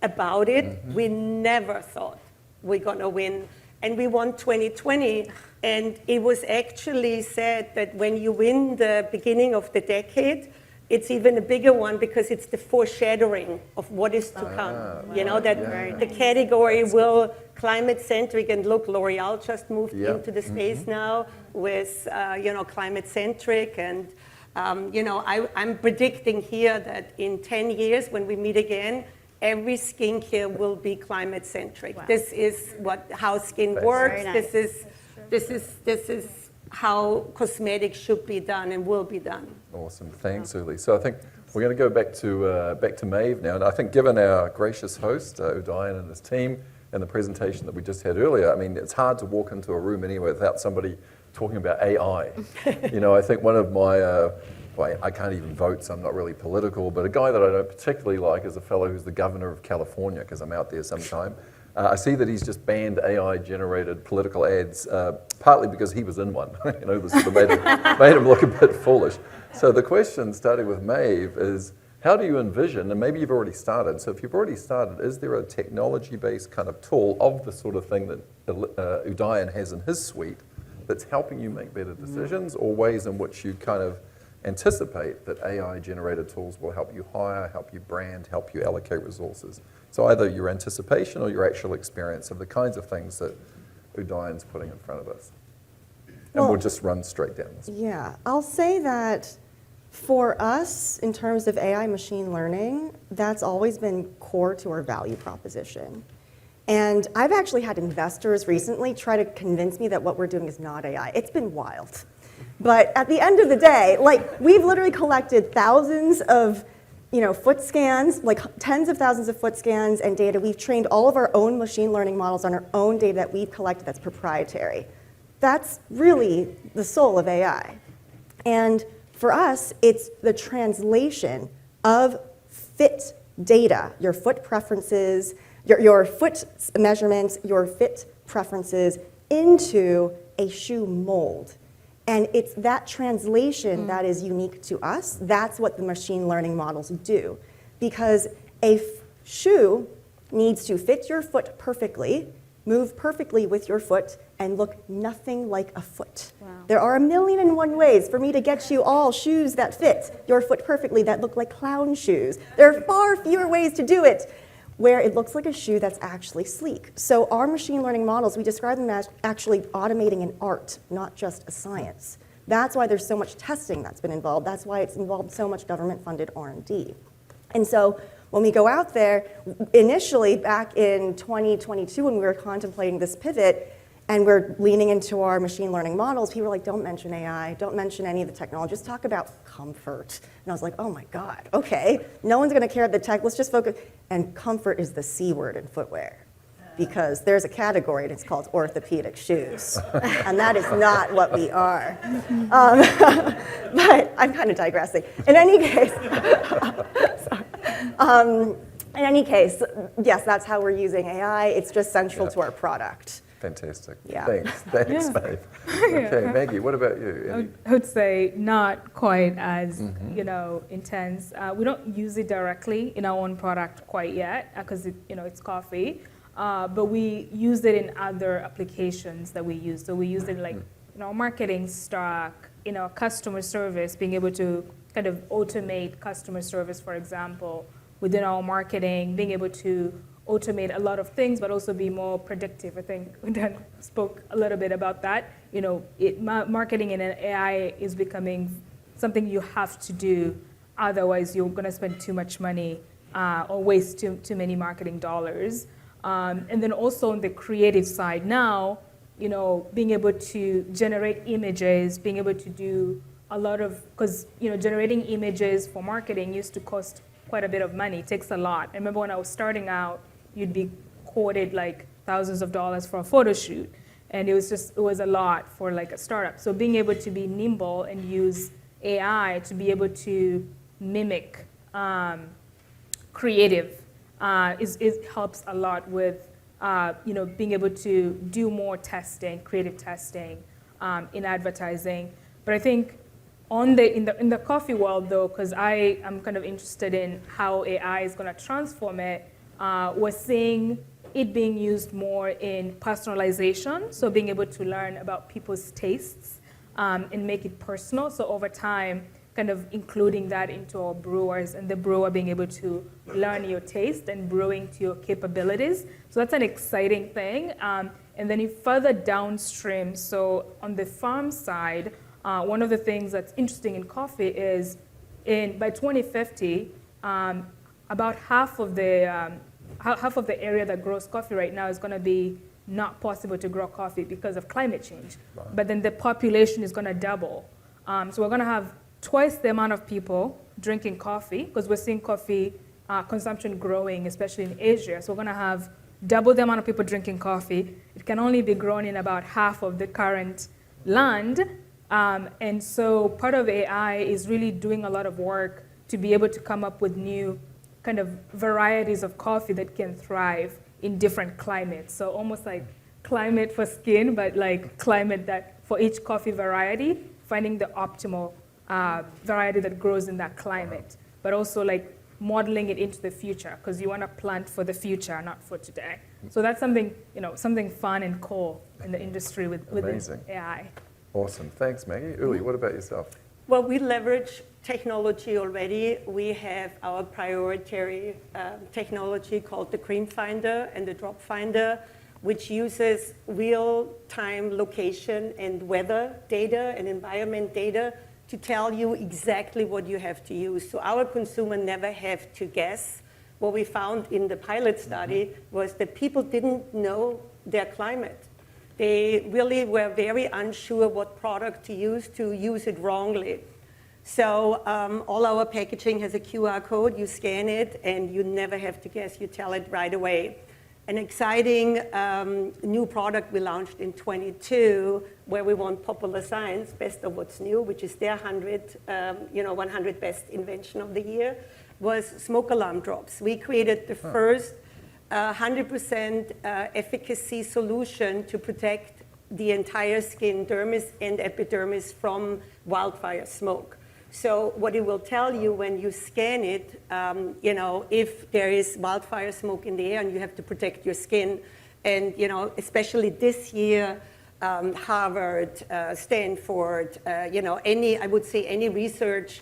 about it. Mm-hmm. We never thought we're gonna win. And we won 2020, and it was actually said that when you win the beginning of the decade, it's even a bigger one because it's the foreshadowing of what is to come. The category will climate-centric, and look, L'Oreal just moved into the space now with, climate-centric, and, I'm predicting here that in 10 years when we meet again, every skincare will be climate-centric. Wow. This is how skin works. Nice. This is how cosmetics should be done and will be done. Awesome, thanks, Uli. So I think we're going to go back to Maeve now, and I think given our gracious host, Udayan and his team, and the presentation that we just had earlier, I mean, it's hard to walk into a room anywhere without somebody talking about AI. I think one of my I can't even vote, so I'm not really political, but a guy that I don't particularly like is a fellow who's the governor of California, because I'm out there sometime. I see that he's just banned AI-generated political ads, partly because he was in one. This sort of made him look a bit foolish. So the question, starting with Maeve, is how do you envision, and maybe you've already started, so if you've already started, is there a technology-based kind of tool of the sort of thing that Udayan has in his suite that's helping you make better decisions, or ways in which you kind of anticipate that AI-generated tools will help you hire, help you brand, help you allocate resources? So either your anticipation or your actual experience of the kinds of things that Udayan's putting in front of us. And we'll just run straight down this. Yeah, I'll say that for us, in terms of AI machine learning, that's always been core to our value proposition. And I've actually had investors recently try to convince me that what we're doing is not AI. It's been wild. But at the end of the day, we've literally collected thousands of foot scans, tens of thousands of foot scans and data. We've trained all of our own machine learning models on our own data that we've collected that's proprietary. That's really the soul of AI. And for us, it's the translation of fit data, your foot preferences, your foot measurements, your fit preferences into a shoe mold. And it's that translation that is unique to us. That's what the machine learning models do. Because a shoe needs to fit your foot perfectly, move perfectly with your foot, and look nothing like a foot. Wow. There are 1,000,001 ways for me to get you all shoes that fit your foot perfectly that look like clown shoes. There are far fewer ways to do it where it looks like a shoe that's actually sleek. So our machine learning models, we describe them as actually automating an art, not just a science. That's why there's so much testing that's been involved. That's why it's involved so much government-funded R&D. And so when we go out there, initially back in 2022 when we were contemplating this pivot, and we're leaning into our machine learning models, people were like, don't mention AI, don't mention any of the technology, just talk about comfort. And I was like, oh my God, okay, no one's gonna care the tech, let's just focus. And comfort is the C word in footwear. because there's a category and it's called orthopedic shoes. And that is not what we are. But I'm kind of digressing. In any case, yes, that's how we're using AI. It's just central to our product. Fantastic. Yeah. Thanks, Maeve. Okay, Maggie, what about you? I would say not quite as intense. We don't use it directly in our own product quite yet because it's coffee, but we use it in other applications that we use. So we use it like in our marketing stock, in our customer service, being able to kind of automate customer service, for example, within our marketing, being able to automate a lot of things, but also be more predictive. I think Dan spoke a little bit about that. Marketing in an AI is becoming something you have to do. Otherwise, you're going to spend too much money or waste too many marketing dollars. And then also on the creative side now, being able to generate images, being able to do a lot of, because generating images for marketing used to cost quite a bit of money. It takes a lot. I remember when I was starting out, you'd be quoted like thousands of dollars for a photo shoot. And it was a lot for like a startup. So being able to be nimble and use AI to be able to mimic creative helps a lot with being able to do more testing, creative testing in advertising. But I think in the coffee world though, because I am kind of interested in how AI is going to transform it, we're seeing it being used more in personalization, so being able to learn about people's tastes and make it personal. So over time, kind of including that into our brewers and the brewer being able to learn your taste and brewing to your capabilities. So that's an exciting thing. And then if further downstream, so on the farm side, one of the things that's interesting in coffee is by 2050, about half of the area that grows coffee right now is going to be not possible to grow coffee because of climate change. Wow. But then the population is going to double. So we're going to have twice the amount of people drinking coffee because we're seeing coffee consumption growing, especially in Asia. So we're going to have double the amount of people drinking coffee. It can only be grown in about half of the current land. And so part of AI is really doing a lot of work to be able to come up with new kind of varieties of coffee that can thrive in different climates. So almost like climate for skin, but like climate that for each coffee variety, finding the optimal variety that grows in that climate, but also like modeling it into the future because you want to plant for the future, not for today. So that's something, something fun and cool in the industry with AI. Awesome, thanks Maggie. Uli, what about yourself? Well, we leverage technology already. We have our proprietary technology called the Cream Finder and the Drop Finder, which uses real-time location and weather data and environment data to tell you exactly what you have to use. So our consumer never have to guess. What we found in the pilot study was that people didn't know their climate. They really were very unsure what product to use it wrongly. So all our packaging has a QR code. You scan it, and you never have to guess. You tell it right away. An exciting new product we launched in 22, where we won Popular Science Best of What's New, which is their 100 best invention of the year, was smoke alarm drops. We created the first 100% efficacy solution to protect the entire skin, dermis and epidermis, from wildfire smoke. So what it will tell you when you scan it, if there is wildfire smoke in the air and you have to protect your skin. And, especially this year, Harvard, Stanford, any research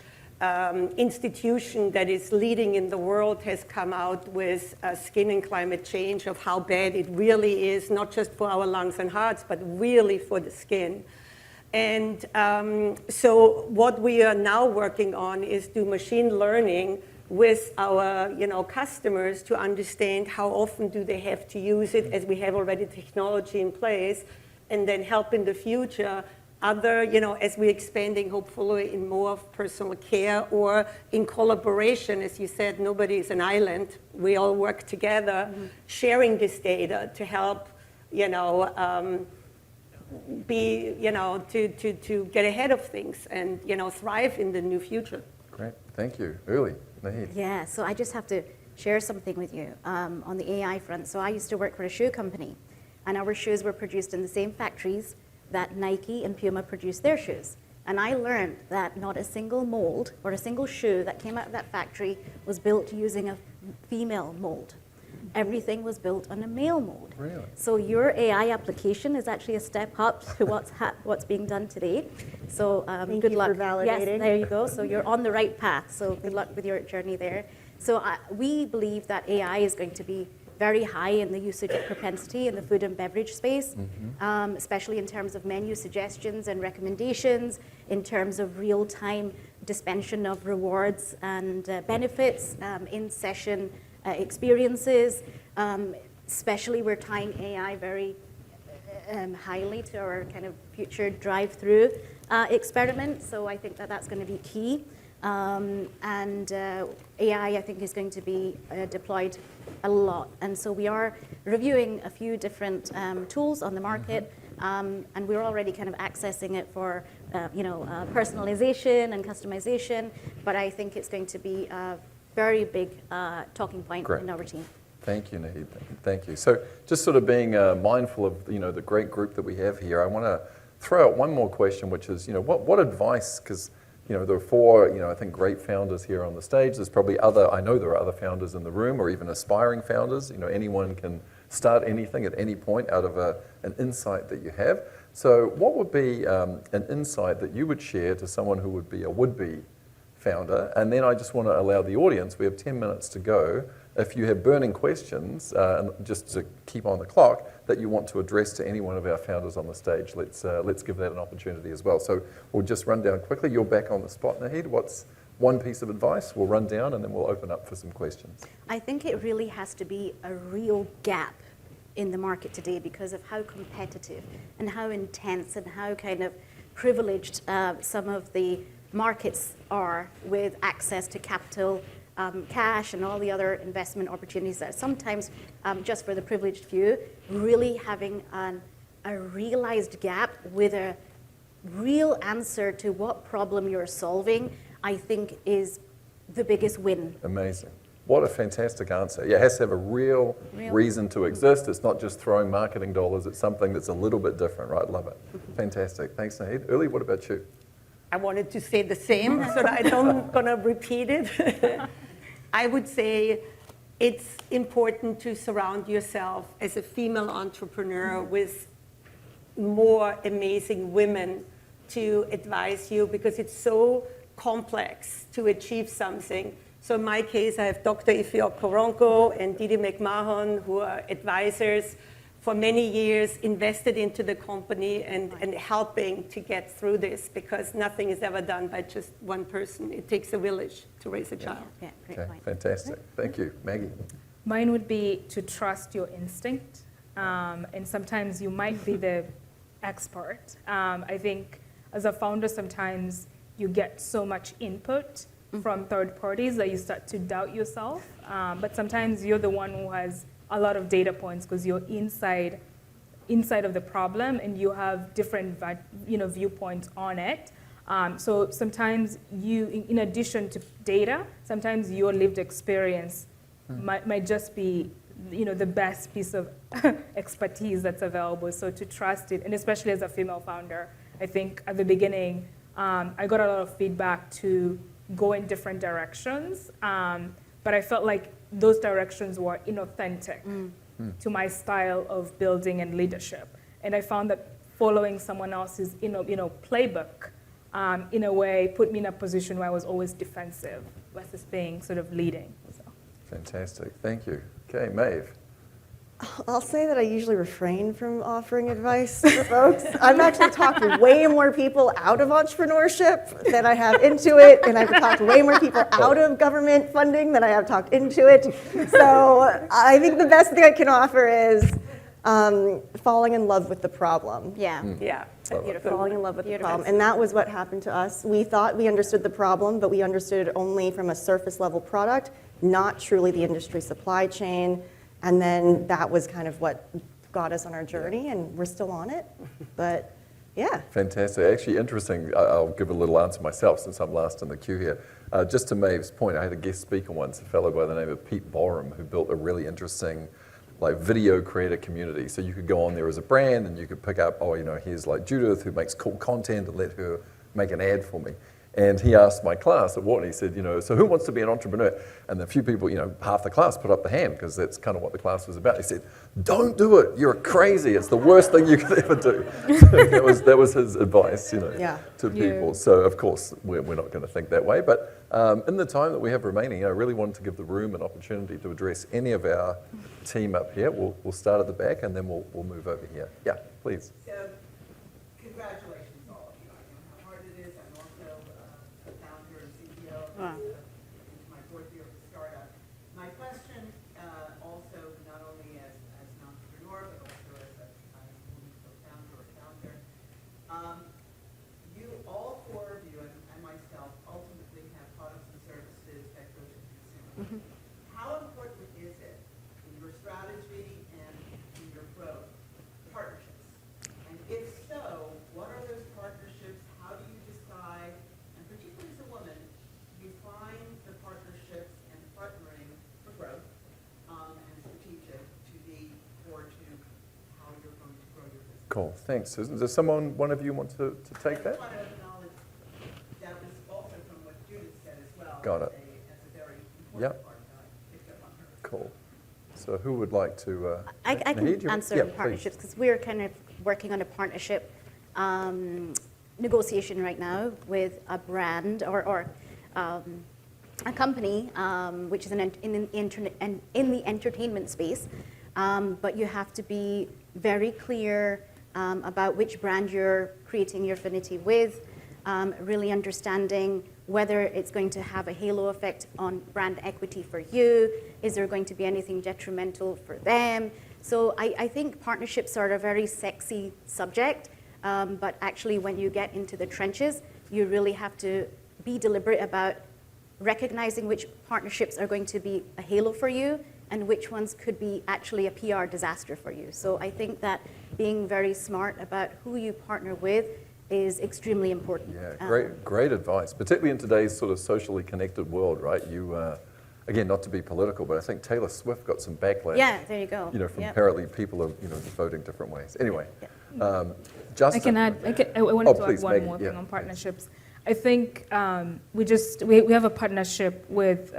institution that is leading in the world has come out with skin and climate change of how bad it really is, not just for our lungs and hearts, but really for the skin. And so what we are now working on is do machine learning with our customers to understand how often do they have to use it, as we have already technology in place, and then help in the future other, as we're expanding, hopefully, in more of personal care or in collaboration, as you said, nobody is an island. We all work together, sharing this data to help, to get ahead of things and, thrive in the new future. Great, thank you. Naheed. Yeah, so I just have to share something with you on the AI front. So I used to work for a shoe company, and our shoes were produced in the same factories that Nike and Puma produced their shoes. And I learned that not a single mold or a single shoe that came out of that factory was built using a female mold. Everything was built on a male mold. Really? So your AI application is actually a step up to what's being done today. So Thank good you luck. for validating. Yes, there you go. So you're on the right path. So good luck with your journey there. So we believe that AI is going to be very high in the usage of propensity in the food and beverage space, especially in terms of menu suggestions and recommendations, in terms of real-time dispensation of rewards and benefits, in-session experiences. Especially we're tying AI very highly to our kind of future drive-through experiment. So I think that that's going to be key. AI, I think, is going to be deployed a lot. And so we are reviewing a few different tools on the market, and we're already kind of accessing it for, personalization and customization. But I think it's going to be a very big talking point in our team. Thank you, Naheed. Thank you. So just sort of being mindful of, the great group that we have here, I want to throw out one more question, which is, what advice, because there are four, I think, great founders here on the stage. There's probably I know there are other founders in the room or even aspiring founders. Anyone can start anything at any point out of an insight that you have. So what would be an insight that you would share to someone who would be a would-be founder? And then I just want to allow the audience, we have 10 minutes to go. If you have burning questions, and just to keep on the clock, that you want to address to any one of our founders on the stage, let's give that an opportunity as well. So we'll just run down quickly. You're back on the spot, Naheed. What's one piece of advice? We'll run down and then we'll open up for some questions. I think it really has to be a real gap in the market today because of how competitive and how intense and how kind of privileged some of the markets are with access to capital, cash, and all the other investment opportunities that sometimes just for the privileged few, really having a realized gap with a real answer to what problem you're solving, I think is the biggest win. Amazing. What a fantastic answer. Yeah, it has to have a real reason to exist. It's not just throwing marketing dollars. It's something that's a little bit different, right? Love it. Fantastic. Thanks, Naheed. Uli, what about you? I wanted to say the same, so that I don't gonna repeat it. I would say it's important to surround yourself as a female entrepreneur with more amazing women to advise you because it's so complex to achieve something. So in my case, I have Dr. Ifeok Koronko and Didi McMahon, who are advisors for many years, invested into the company and helping to get through this because nothing is ever done by just one person. It takes a village to raise a child. Yeah, great Okay, point. fantastic. Thank you. Maggie? Mine would be to trust your instinct. And sometimes you might be the expert. I think as a founder, sometimes you get so much input from third parties that you start to doubt yourself. But sometimes you're the one who has a lot of data points because you're inside of the problem and you have different viewpoints on it. So sometimes you, in addition to data, sometimes your lived experience might just be the best piece of expertise that's available. So to trust it, and especially as a female founder, I think at the beginning, I got a lot of feedback to go in different directions, but I felt like those directions were inauthentic to my style of building and leadership. And I found that following someone else's playbook, in a way, put me in a position where I was always defensive versus being sort of leading. So. Fantastic. Thank you. Okay, Maeve. I'll say that I usually refrain from offering advice to folks. I've actually talked way more people out of entrepreneurship than I have into it, and I've talked way more people out of government funding than I have talked into it. So I think the best thing I can offer is falling in love with the problem. Yeah. Yeah. Falling in love with the Beautiful. problem. And that was what happened to us. We thought we understood the problem, but we understood it only from a surface level product, not truly the industry supply chain. And then that was kind of what got us on our journey, and we're still on it. But yeah. Fantastic. Actually, interesting. I'll give a little answer myself since I'm last in the queue here. Just to Maeve's point, I had a guest speaker once, a fellow by the name of Pete Borum, who built a really interesting video creator community. So you could go on there as a brand and you could pick up, here's like Judith who makes cool content, and let her make an ad for me. And he asked my class at Wharton, he said, so who wants to be an entrepreneur? And a few people, half the class put up the hand because that's kind of what the class was about. He said, don't do it, you're crazy, it's the worst thing you could ever do. So that was his advice, to people. So of course, we're not going to think that way. But in the time that we have remaining, I really wanted to give the room an opportunity to address any of our team up here. We'll start at the back and then we'll move over here. Yeah, please. So, congratulations, all of you. I know how hard it is. I'm also a founder and CEO. It's my fourth year of the startup. My question, also not only as an entrepreneur, but also as a co-founder or founder. You, all four of you, and myself, ultimately have products and services that go to consumers. How important is it in your strategy and in your growth, partnerships? And if so, what are those partnerships? How do you decide, and particularly as a woman, you find the partnerships and partnering for growth and strategic to be core to how you're going to grow your business? Cool, thanks, Susan. Does one of you want to take that? I just want to acknowledge that was also from what Judith said as well. Got it. As a very Yep. important part that I picked up on her. Cool. So who would like to? I Naheed, can answer yeah, please. partnerships because we're kind of working on a partnership negotiation right now with a brand or a company which is in the entertainment space. But you have to be very clear about which brand you're creating your affinity with, really understanding whether it's going to have a halo effect on brand equity for you. Is there going to be anything detrimental for them? So I think partnerships are a very sexy subject, but actually when you get into the trenches, you really have to be deliberate about recognizing which partnerships are going to be a halo for you and which ones could be actually a PR disaster for you. So I think that being very smart about who you partner with is extremely important. Yeah, great advice, particularly in today's sort of socially connected world, right? You, again, not to be political, but I think Taylor Swift got some backlash. Yeah, there you go. From Yep. apparently people are, voting different ways. Anyway, Yeah. Justin. I wanted to please, add one Megan, more yeah, thing on partnerships. I think we have a partnership with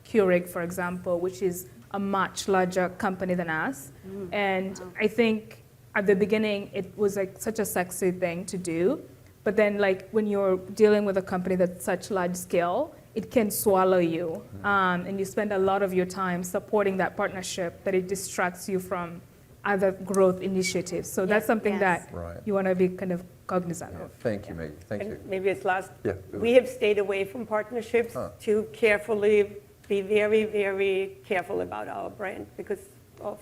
Keurig, for example, which is a much larger company than us. And I think at the beginning, it was like such a sexy thing to do. But then like when you're dealing with a company that's such large scale, it can swallow you. And you spend a lot of your time supporting that partnership that it distracts you from other growth initiatives. So that's something that Right. you want to be kind of cognizant of. Thank you, Maggie. Thank you. And maybe it's last. Yeah. We have stayed away from partnerships to carefully be very, very careful about our brand because of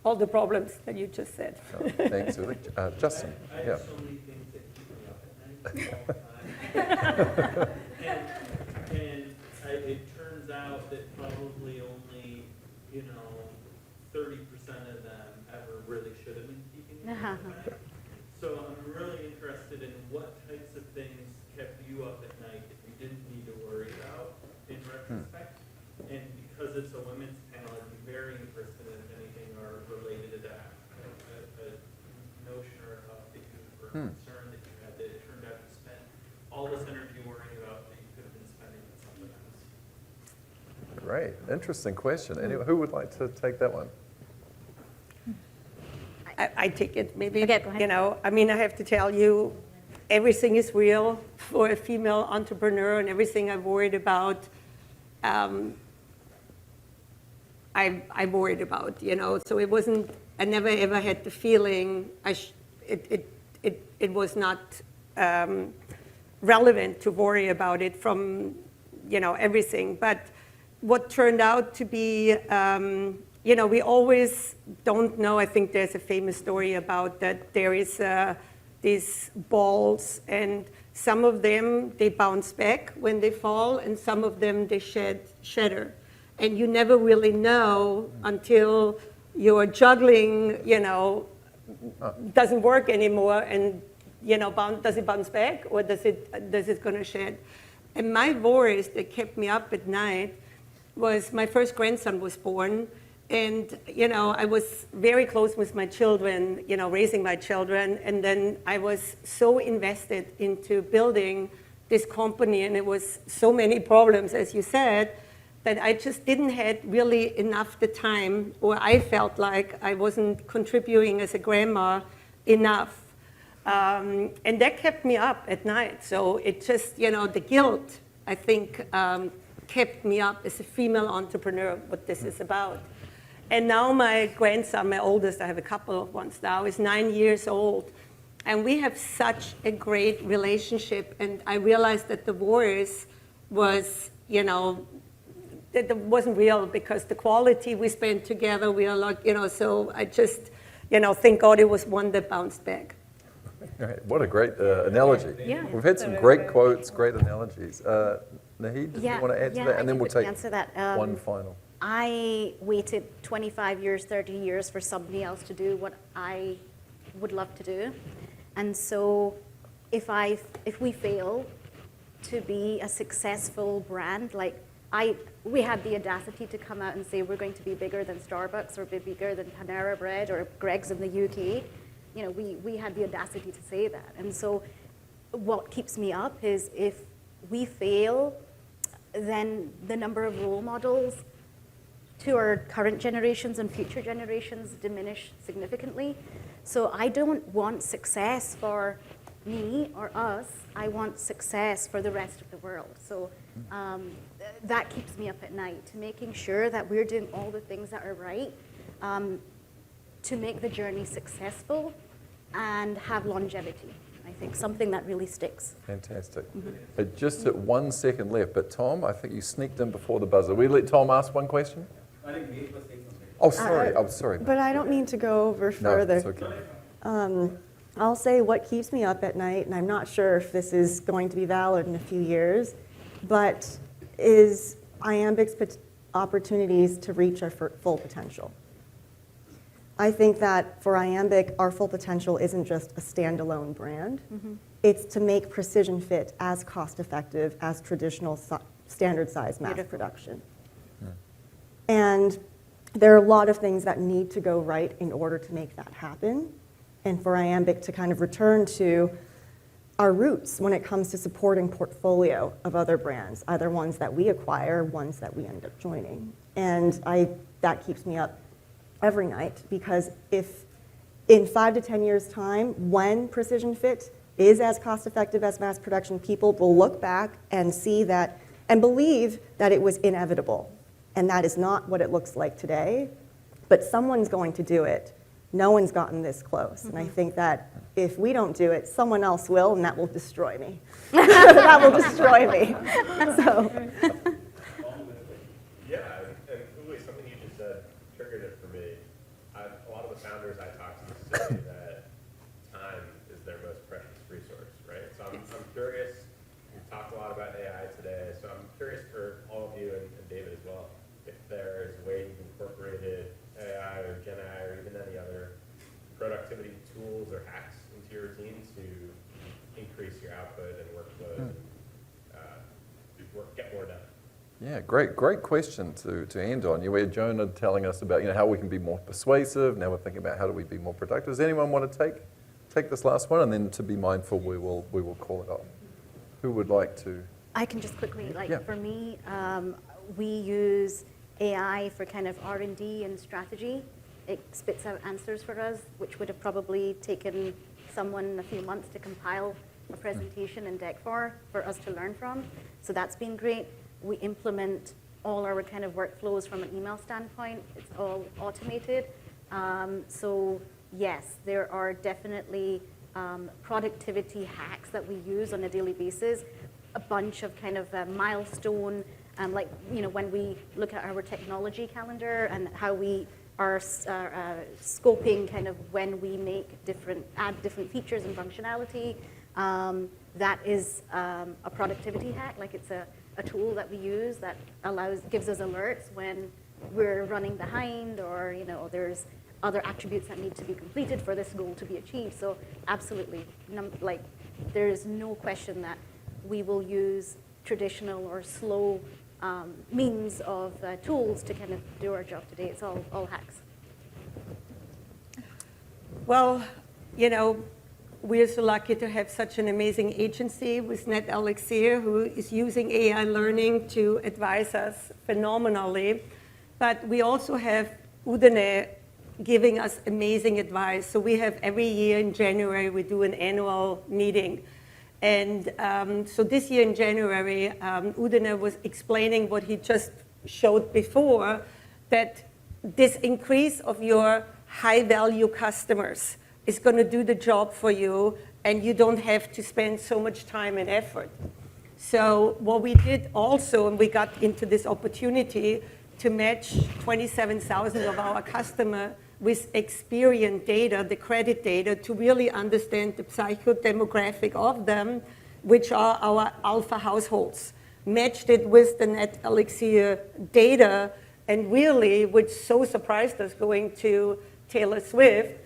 all the problems that you just said. Oh, thanks, Ulrike. Justin. I Yeah. have so many things that keep me up at night all the time. It turns out that probably only, 30% of them ever really should have been keeping me up at night. So I'm really interested in what types of things kept you up at night that you didn't need to worry about in retrospect. And because it's a women's panel, I'd be very interested in if anything are related to that. A notion or a thought that you were concerned that you had that it turned out you spent all this energy worrying about that you could have been spending on something else. Great. Interesting question. Anyway, who would like to take that one? I take it maybe. Okay, go ahead. I have to tell you, everything is real for a female entrepreneur, and everything I've worried about, I worried about, So it wasn't. I never ever had the feeling it was not relevant to worry about it from everything. But what turned out to be we always don't know. I think there's a famous story about that there is these balls, and some of them, they bounce back when they fall, and some of them, they shatter. And you never really know until your juggling, doesn't work anymore, and, does it bounce back, or does it going to shed? And my worries that kept me up at night was my first grandson was born, and I was very close with my children, raising my children, and then I was so invested into building this company, and it was so many problems, as you said, that I just didn't have really enough the time, or I felt like I wasn't contributing as a grandma enough. And that kept me up at night. So it just, the guilt, I think, kept me up as a female entrepreneur, what this is about. And now my grandson, my oldest, I have a couple of ones now, is 9 years old. And we have such a great relationship. And I realized that the divorce was, that it wasn't real, because the quality we spent together, we are like, so I just, thank God it was one that bounced back. Right. What a great analogy. Yeah. We've had some great quotes, great analogies. Naheed, did you want to add to that? And then we'll take answer that. one final. I waited 25 years, 30 years for somebody else to do what I would love to do. And so if we fail to be a successful brand, like we had the audacity to come out and say we're going to be bigger than Starbucks or be bigger than Panera Bread or Greg's in the UK. We had the audacity to say that. And so what keeps me up is if we fail, then the number of role models to our current generations and future generations diminish significantly. So I don't want success for me or us. I want success for the rest of the world. So that keeps me up at night, to making sure that we're doing all the things that are right to make the journey successful and have longevity. I think something that really sticks. Fantastic. Just at 1 second left, but Tom, I think you sneaked in before the buzzer. We let Tom ask one question? I think Maeve was saying something. Oh, sorry. I'm sorry. But I don't mean to go over No, further. it's okay. I'll say what keeps me up at night, and I'm not sure if this is going to be valid in a few years, but is IAMBIC's opportunities to reach our full potential. I think that for IAMBIC, our full potential isn't just a standalone brand. It's to make precision fit as cost effective as traditional standard size mass production. And there are a lot of things that need to go right in order to make that happen. And for IAMBIC to kind of return to our roots when it comes to supporting portfolio of other brands, either ones that we acquire, ones that we end up joining. And that keeps me up every night, because if in 5 to 10 years' time, when precision fit is as cost effective as mass production, people will look back and see that and believe that it was inevitable. And that is not what it looks like today, but someone's going to do it. No one's gotten this close. And I think that if we don't do it, someone else will, and that will destroy me. That will destroy me. So. Yeah, and Uli, something you just said triggered it for me. A lot of the founders I talk to say that time is their most precious resource, right? So I'm curious, we've talked a lot about AI today, so I'm curious for all of you and David as well, if there is a way you've incorporated AI or Gen AI or even any other productivity tools or hacks into your routine to increase your output and workload and get more done. Yeah, great question to end on. You had Jonah telling us about how we can be more persuasive. Now we're thinking about how do we be more productive. Does anyone want to take this last one, and then to be mindful, we will call it off. Who would like to? I can just quickly, Yeah. For me, we use AI for kind of R&D and strategy. It spits out answers for us, which would have probably taken someone a few months to compile a presentation and deck for us to learn from. So that's been great. We implement all our kind of workflows from an email standpoint. It's all automated. So yes, there are definitely productivity hacks that we use on a daily basis, a bunch of kind of milestone Like, when we look at our technology calendar and how we are scoping kind of when we add different features and functionality, that is a productivity hack. Like, it's a tool that we use that gives us alerts when we're running behind, or there's other attributes that need to be completed for this goal to be achieved. So absolutely, there is no question that we will use traditional or slow means of tools to kind of do our job today. It's all hacks. Well, we're so lucky to have such an amazing agency with NetElixir, who is using AI learning to advise us phenomenally. But we also have Udine giving us amazing advice. So we have every year in January, we do an annual meeting. And so this year in January, Udine was explaining what he just showed before, that this increase of your high-value customers is going to do the job for you, and you don't have to spend so much time and effort. So what we did also, and we got into this opportunity to match 27,000 of our customers with Experian data, the credit data, to really understand the psychodemographic of them, which are our alpha households. Matched it with the NetElixir data, and really, which so surprised us going to Taylor Swift,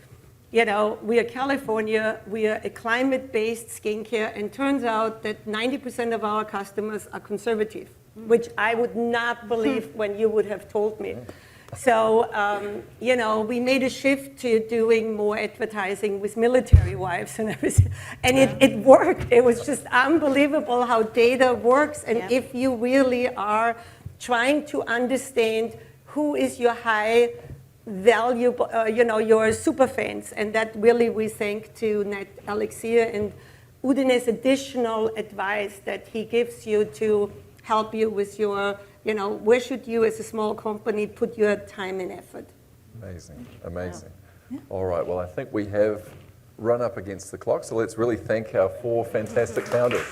we are California, we are a climate-based skincare, and turns out that 90% of our customers are conservative, which I would not believe when you would have told me. So, we made a shift to doing more advertising with military wives and everything. And it worked. It was just unbelievable how data works. And if you really are trying to understand who is your high value, your super fans. And that really we thank to NetElixir and Udine's additional advice that he gives you to help you with your, where should you as a small company put your time and effort. Amazing, amazing. Yeah. All right, well, I think we have run up against the clock, so let's really thank our 4 fantastic founders.